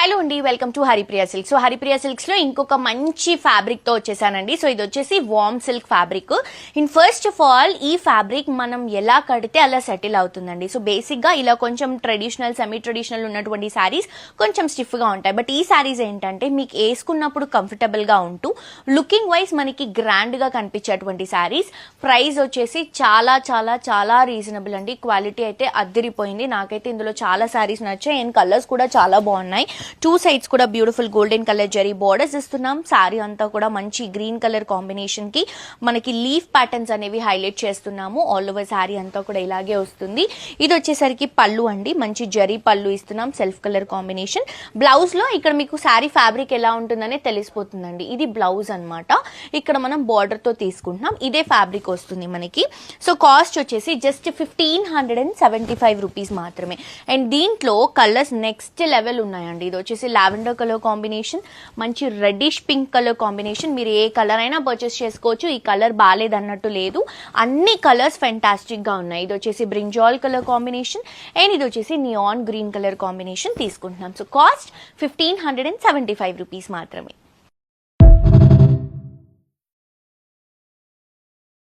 Hello అండి, welcome to Haripriya silks. So Haripriya silks లో ఇంకొక మంచి ఫ్యాబ్రిక్ తో వచ్చేసానండి. సో ఇది వచ్చేసి warm silk fabric. In first of all ఈ ఫ్యాబ్రిక్ మనం ఎలా కడితే అలా సెటిల్ అవుతుందండి. సో బేసిక్ గా ఇలా కొంచెం ట్రెడిషనల్ సెమీ ట్రెడిషనల్ ఉన్నటువంటి శారీస్ కొంచెం స్టిఫ్ గా ఉంటాయి. బట్ ఈ శారీస్ ఏంటంటే మీకు వేసుకున్నప్పుడు కంఫర్టబుల్ గా ఉంటూ లుకింగ్ వైజ్ మనకి గ్రాండ్ గా కనిపించేటువంటి శారీస్. ప్రైస్ వచ్చేసి చాలా చాలా చాలా రీజనబుల్ అండి. క్వాలిటీ అయితే అద్దరిపోయింది. నాకైతే ఇందులో చాలా శారీస్ నచ్చాయి అండ్ కలర్స్ కూడా చాలా బాగున్నాయి. టూ సైడ్స్ కూడా beautiful golden colour zari borders ఇస్తున్నాం. శారీ అంతా కూడా మంచి గ్రీన్ కలర్ కాంబినేషన్ కి మనకి లీఫ్ ప్యాటర్న్స్ అనేవి హైలైట్ చేస్తున్నాము. ఆల్ ఓవర్ శారీ అంతా కూడా ఇలాగే వస్తుంది. ఇది వచ్చేసరికి పళ్ళు అండి, మంచి జరీ పళ్ళు ఇస్తున్నాం, సెల్ఫ్ కలర్ కాంబినేషన్. బ్లౌజ్ లో ఇక్కడ మీకు శారీ ఫ్యాబ్రిక్ ఎలా ఉంటుందనే తెలిసిపోతుందండి. ఇది బ్లౌజ్ అన్నమాట. ఇక్కడ మనం బార్డర్ తో తీసుకుంటున్నాం. ఇదే ఫ్యాబ్రిక్ వస్తుంది మనకి. సో కాస్ట్ వచ్చేసి జస్ట్ 1575 రూపీస్ మాత్రమే. అండ్ దీంట్లో కలర్స్ నెక్స్ట్ లెవెల్ ఉన్నాయండి. ఇది వచ్చేసి లావెండర్ కలర్ కాంబినేషన్, మంచి రెడ్డిష్ పింక్ కలర్ కాంబినేషన్. మీరు ఏ కలర్ అయినా పర్చేస్ చేసుకోవచ్చు. ఈ కలర్ బాలేదు అన్నట్టు లేదు, అన్ని కలర్స్ ఫెంటాస్టిక్ గా ఉన్నాయి. ఇది వచ్చేసి బ్రింజాల్ కలర్ కాంబినేషన్ అండ్ ఇది వచ్చేసి నియాన్ గ్రీన్ కలర్ కాంబినేషన్ తీసుకుంటున్నాం. సో కాస్ట్ 1575 రూపీస్ మాత్రమే.